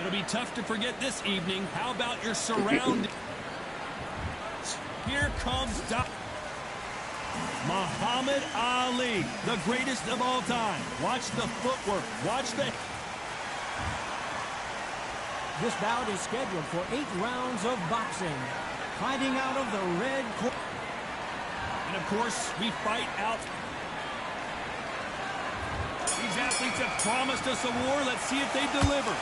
It'll be tough to forget this evening. How about your surroundings? Here comes Muhammad Ali, the greatest of all time. Watch the footwork. Watch the... This bout is scheduled for 8 rounds of boxing. Fighting out of the red corner. And of course, we fight out. These athletes have promised us a war. Let's see if they deliver.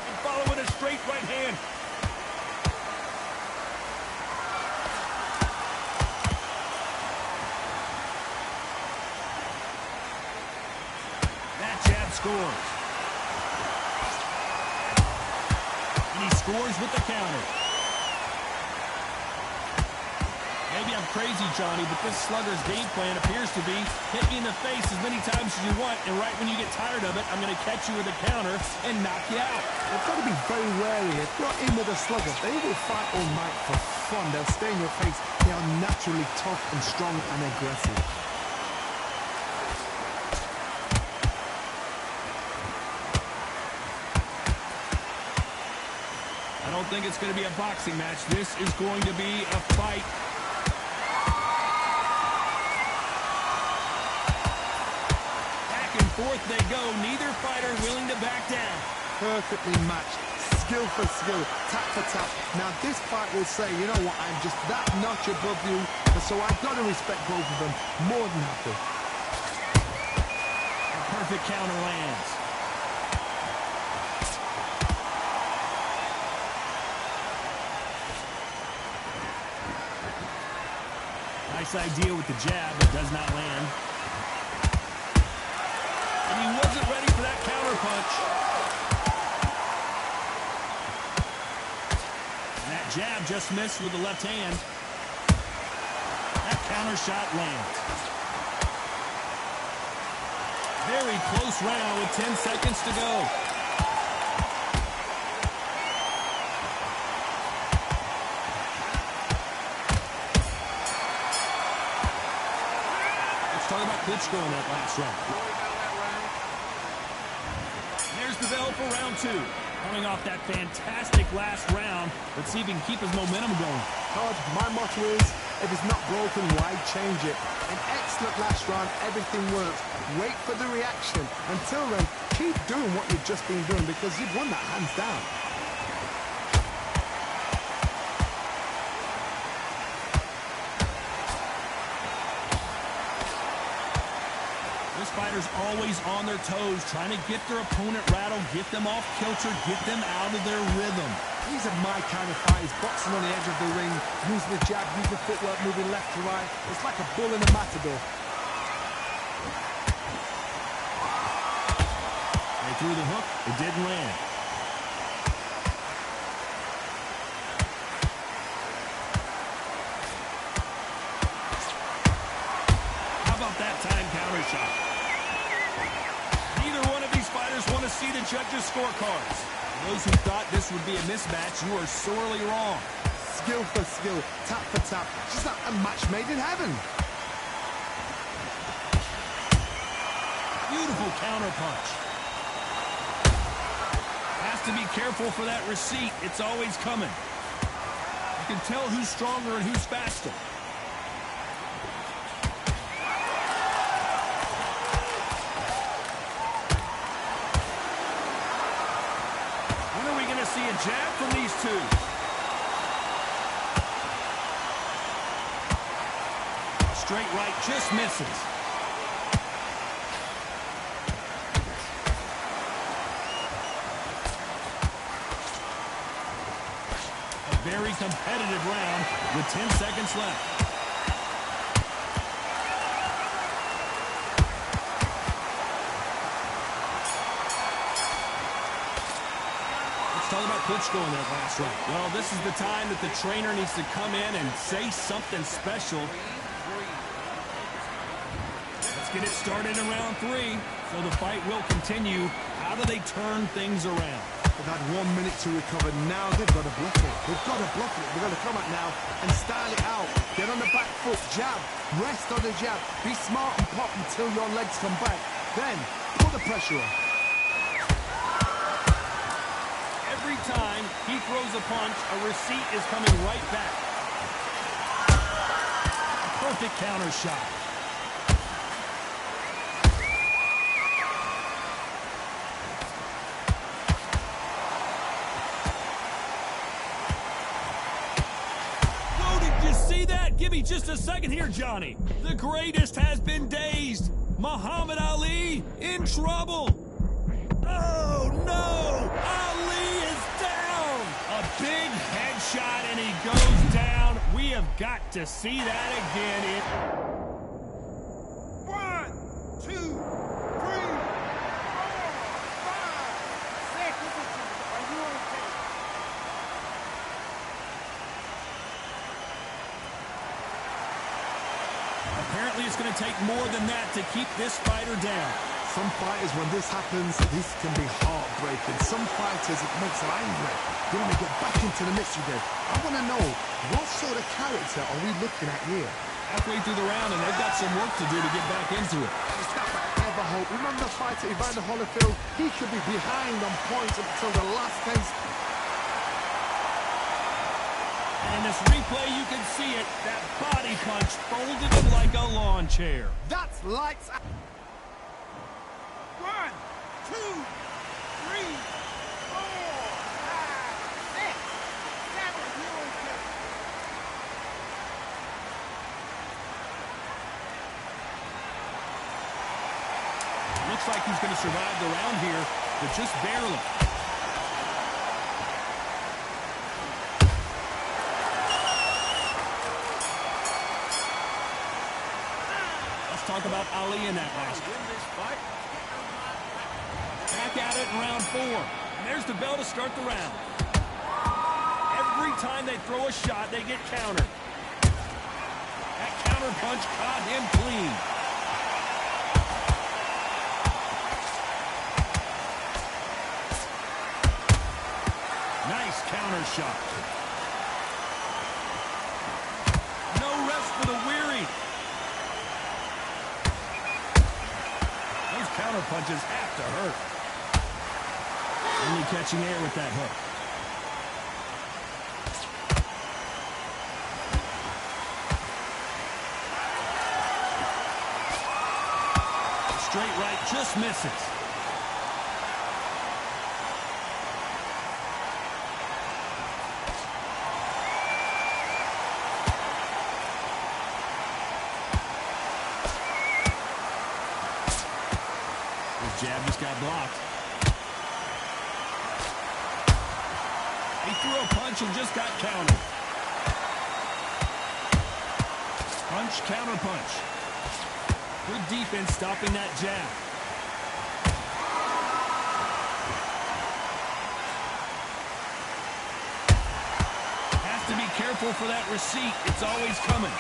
And following a straight right hand. That jab scores. And he scores with the counter. Maybe I'm crazy, Johnny, but this slugger's game plan appears to be hit me in the face as many times as you want, and right when you get tired of it, I'm going to catch you with a counter and knock you out. They've got to be very wary. If you're in with a slugger, they will fight all night for fun. They'll stay in your face. They are naturally tough and strong and aggressive. I don't think it's going to be a boxing match. This is going to be a fight. Forth they go, neither fighter willing to back down. Perfectly matched, skill for skill, tap for tap. Now this fight will say, you know what, I'm just that notch above you, and so I've got to respect both of them more than happy. A perfect counter lands. Nice idea with the jab, but does not land. And he wasn't ready for that counter punch. And that jab just missed with the left hand. That counter shot lands. Very close round with 10 seconds to go. Let's talk about Klitschko in that last round. There's the bell for round 2. Coming off that fantastic last round. Let's see if he can keep his momentum going. Todd, my motto is, if it's not broken, why change it? An excellent last round, everything works. Wait for the reaction. Until then, keep doing what you've just been doing because you've won that hands down. Fighters always on their toes, trying to get their opponent rattled, get them off kilter, get them out of their rhythm. These are my kind of fighters, boxing on the edge of the ring, using the jab, using the footwork, moving left to right. It's like a bull in a matador. They threw the hook, it didn't land. How about that time counter shot? Want to see the judges' scorecards. Those who thought this would be a mismatch, you are sorely wrong. Skill for skill, tap for tap. Just like a match made in heaven. Beautiful counter punch. Has to be careful for that receipt. It's always coming. You can tell who's stronger and who's faster. See a jab from these two. Straight right just misses. A very competitive round with 10 seconds left. Talk about Klitschko in that last round. Well, this is the time that the trainer needs to come in and say something special. Let's get it started in round 3. So the fight will continue. How do they turn things around? They've had 1 minute to recover. Now they've got to block it. They've got to block it. They've got to come out now and style it out. Get on the back foot, jab, rest on the jab. Be smart and pop until your legs come back. Then put the pressure on. Every time he throws a punch, a receipt is coming right back. A perfect counter shot. See that? Give me just a second here, Johnny. The greatest has been dazed. Muhammad Ali in trouble. Oh, no. Ali is down. A big headshot, and he goes down. We have got to see that again. 1, 2, 3, 4, 5, 6. Are you okay? Apparently, it's going to take more than that to keep this fighter down. Some fighters, when this happens, this can be heartbreaking. Some fighters, it makes them angry. They want to get back into the mix again. I want to know, what sort of character are we looking at here? Halfway through the round, and they've got some work to do to get back into it. It's not ever hope. Remember the fighter, Evander Holyfield? He could be behind on points until the last 10 seconds. In this replay, you can see it. That body punch folded him like a lawn chair. That's lights out. 1, 2, 3, 4, 5, 6, 7. You okay? Looks like he's going to survive the round here, but just barely. Talk about Ali in that last fight. Back at it in round 4. And there's the bell to start the round. Every time they throw a shot, they get countered. That counter punch caught him clean. Nice counter shot. No rest for the weary. Counter punches have to hurt. Only catching air with that hook. Straight right just misses. Jab just got blocked. He threw a punch and just got countered. Punch, counter punch. Good defense stopping that jab. Has to be careful for that receipt. It's always coming.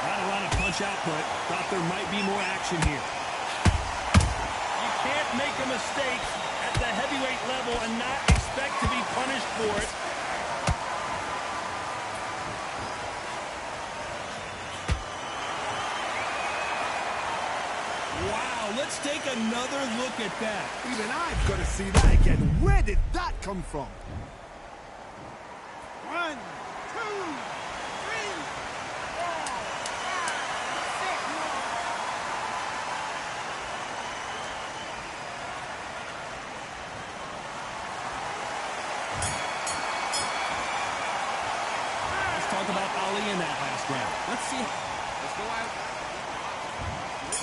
Not a lot of punch output. Thought there might be more action here. You can't make a mistake at the heavyweight level and not expect to be punished for it. Wow, let's take another look at that. Even I've got to see that again. Where did that come from? 1, 2, 3, 4, 5, 6. Let's talk about Ali in that last round. Let's see. Let's go out.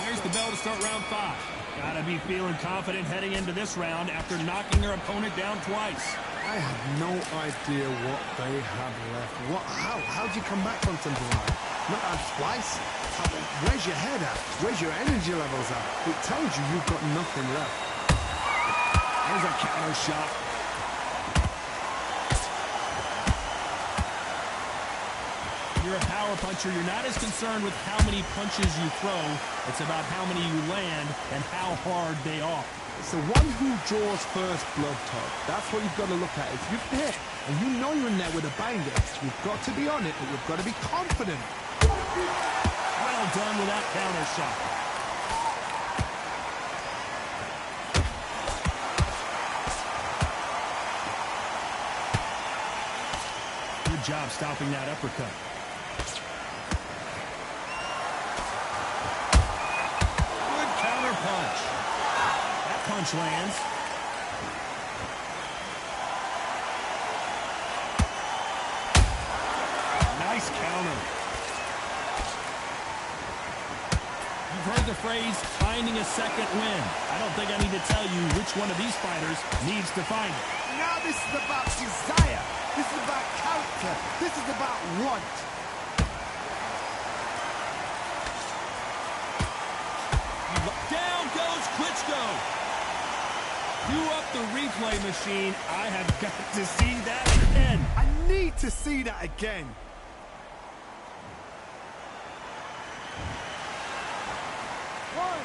There's the bell to start round 5. Gotta be feeling confident heading into this round after knocking their opponent down twice. I have no idea what they have left. How'd you come back from something like that? Not out twice? Where's your head at? Where's your energy levels at? It tells you you've got nothing left. There's a counter shot. You're a power puncher. You're not as concerned with how many punches you throw. It's about how many you land and how hard they are. It's the one who draws first blood, Todd. That's what you've got to look at. If you've hit and you know you're in there with a banger, you've got to be on it, but you've got to be confident. Well done with that counter shot. Good job stopping that uppercut. Good counter punch. That punch lands. Nice counter. You've heard the phrase, finding a second win. I don't think I need to tell you which one of these fighters needs to find it. Now this is about desire. This is about character. This is about want. Down goes Klitschko. Cue up the replay machine. I have got to see that again. I need to see that again. One,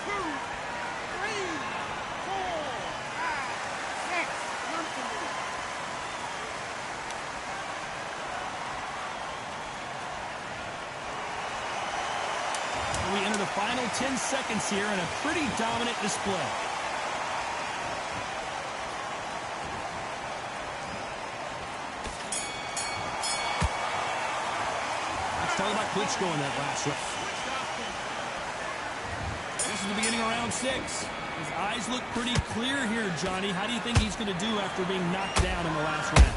two, three, 4, 5, 6. Comfortable. We enter the final 10 seconds here in a pretty dominant display. Let's talk about Klitschko in that last round. This is the beginning of round 6. His eyes look pretty clear here, Johnny. How do you think he's going to do after being knocked down in the last round?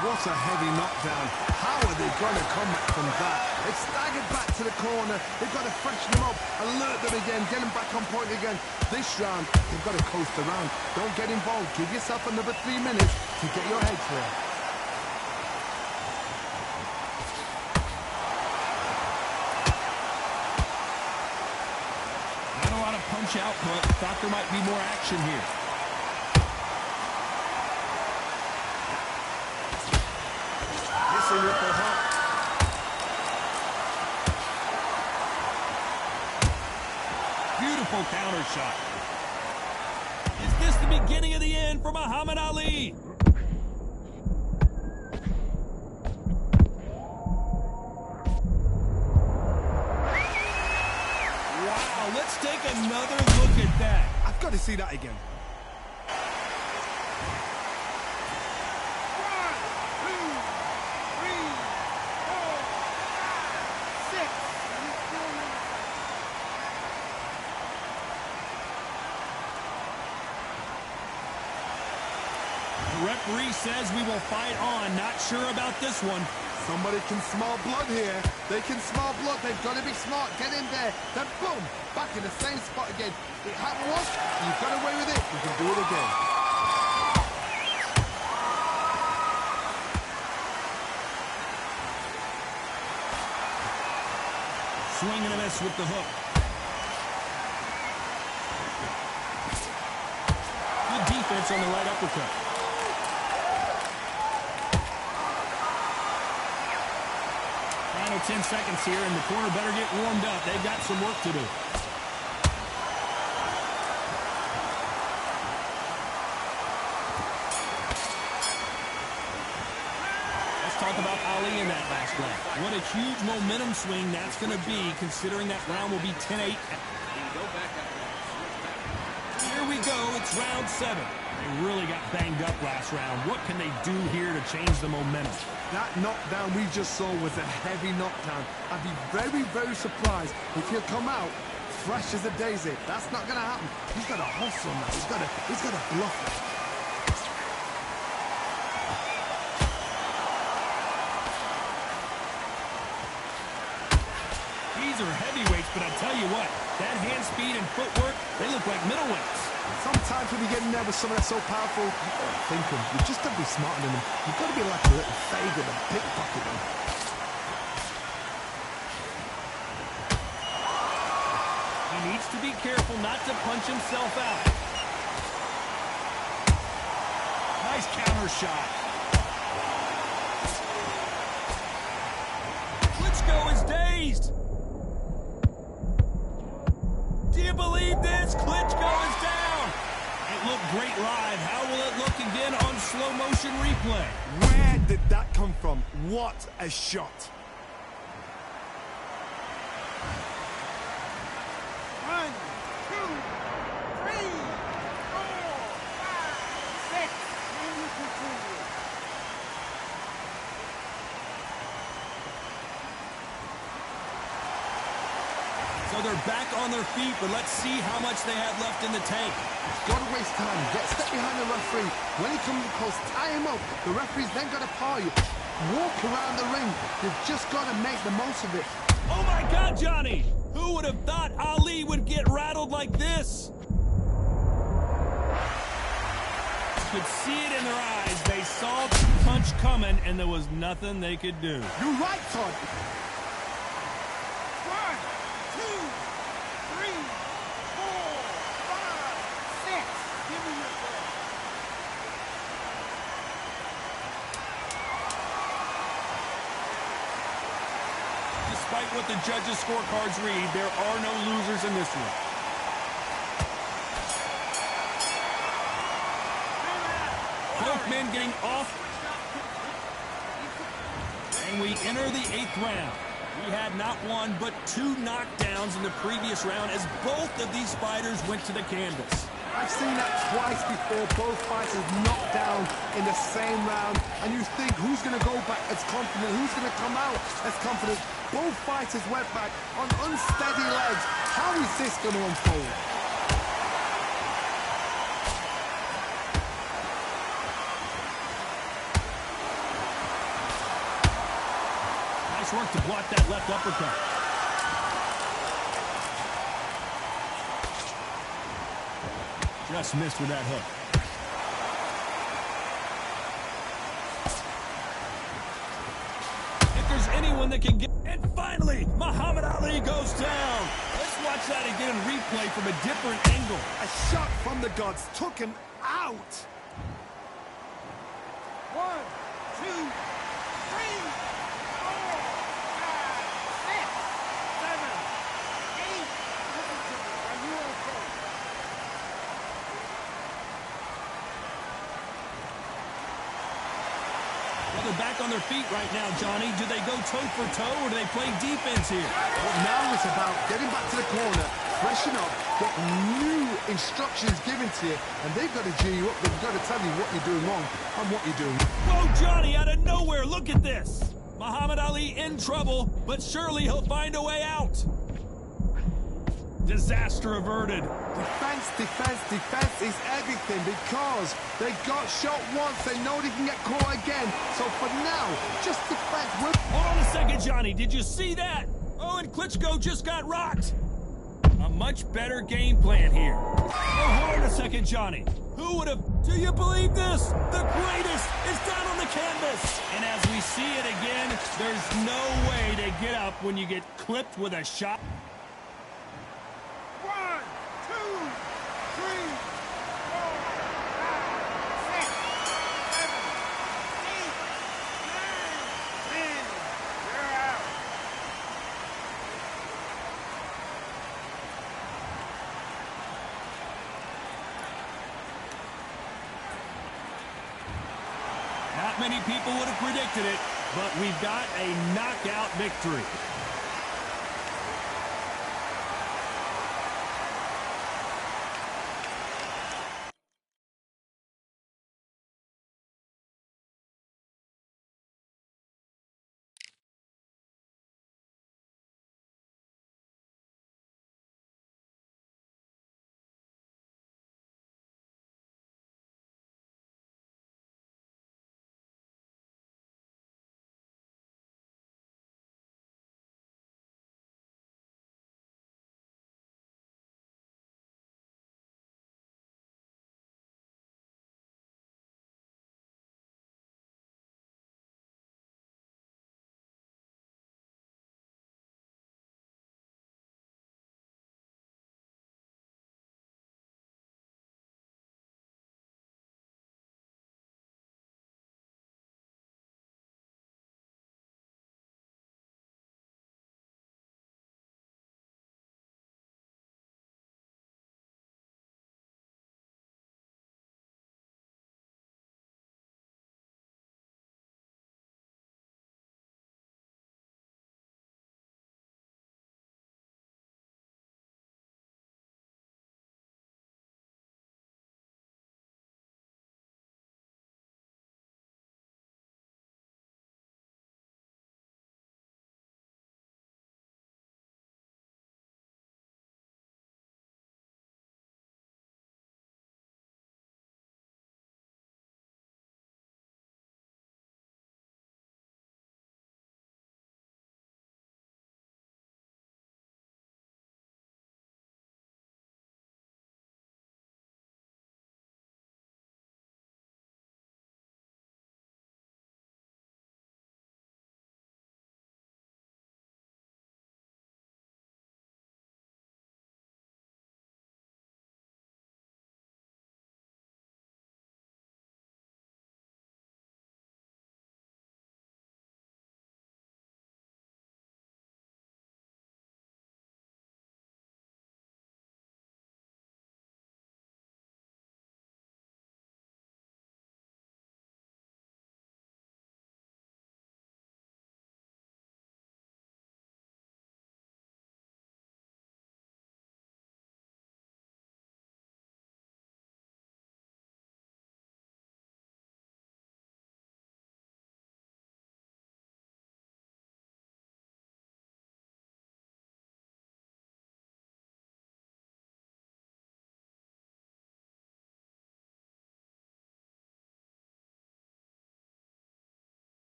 What a heavy knockdown. How are they going to come back from that? They've staggered back to the corner. They've got to freshen them up, alert them again, get them back on point again. This round, they've got to coast around. Don't get involved. Give yourself another 3 minutes to get your head clear. Not a lot of punch output. Thought there might be more action here. Missing with the hook. Beautiful counter shot. Is this the beginning of the end for Muhammad Ali? Wow, let's take another look at that. I've got to see that again. 1, 2, 3, 4, 5, 6. Referee says we will fight on. Not sure about this one. Somebody can smell blood here. They can smell blood. They've got to be smart. Get in there. Then boom, back in the same spot again. It happened once. You've got away with it. You can do it again. Swing and a miss with the hook. Good defense on the right uppercut. Final 10 seconds here, and the corner better get warmed up. They've got some work to do. Let's talk about Ali in that last round. What a huge momentum swing that's going to be, considering that round will be 10-8. Here we go. It's round 7. They really got banged up last round. What can they do here to change the momentum? That knockdown we just saw was a heavy knockdown. I'd be very, very surprised if he'll come out fresh as a daisy. That's not going to happen. He's got to hustle now. He's got to bluff it. These are heavyweights, but I tell you what, that hand speed and footwork, they look like middleweights. Sometimes when you get in there with someone that's so powerful, you've got to think them. You've just got to be smarter than them. You've got to be like a little faggot and pickpocket them. He needs to be careful not to punch himself out. Nice counter shot. Klitschko is dazed. Do you believe this? Klitschko is down. looked great live. How will it look again on slow motion replay? Where did that come from? What a shot. One, two, three, four, five, six. And you continue. So they're back on their feet, but let's see how much they have left in the tank. Got to waste time. Get step behind the referee. When he comes close, tie him up. The referee's then got to paw you. Walk around the ring. You've just got to make the most of it. Oh my God, Johnny! Who would have thought Ali would get rattled like this? Could see it in their eyes. They saw the punch coming, and there was nothing they could do. You're right, Todd. 1, 2, 3, 4, 5, 6. Give me your ball. Despite what the judges' scorecards read, there are no losers in this one. Both men getting off. And we enter the 8th round. We had not one, but 2 knockdowns in the previous round as both of these fighters went to the canvas. I've seen that twice before. Both fighters knocked down in the same round. And you think, who's going to go back as confident? Who's going to come out as confident? Both fighters went back on unsteady legs. How is this going to unfold? Nice work to block that left uppercut. Just missed with that hook. If there's anyone that can get... And finally, Muhammad Ali goes down. Let's watch that again in replay from a different angle. A shot from the gods took him out. 1, 2, 3, 4, 5, 6, 7, 8. Listen to me. Are you okay? Well, they're back on their feet right now, Johnny. Do they go toe for toe, or do they play defense here? Well, now it's about getting back to the corner, freshen up, get new instructions given to you, and they've got to G you up. They've got to tell you what you're doing wrong and what you're doing. Whoa, Johnny, out of nowhere, look at this. Muhammad Ali in trouble, but surely he'll find a way out. Disaster averted. Defense, defense, defense is everything because they got shot once. They know they can get caught again. So for now, just defense. Hold on a second, Johnny. Did you see that? Oh, and Klitschko just got rocked. A much better game plan here. Oh, hold on a second, Johnny. Who would have... Do you believe this? The greatest is down on the canvas. And as we see it again, there's no way to get up when you get clipped with a shot. 1, 2, 3, 4, 5, 6, 7, 8, 9, 10. You're out. Not many people would have predicted it, but we've got a knockout victory.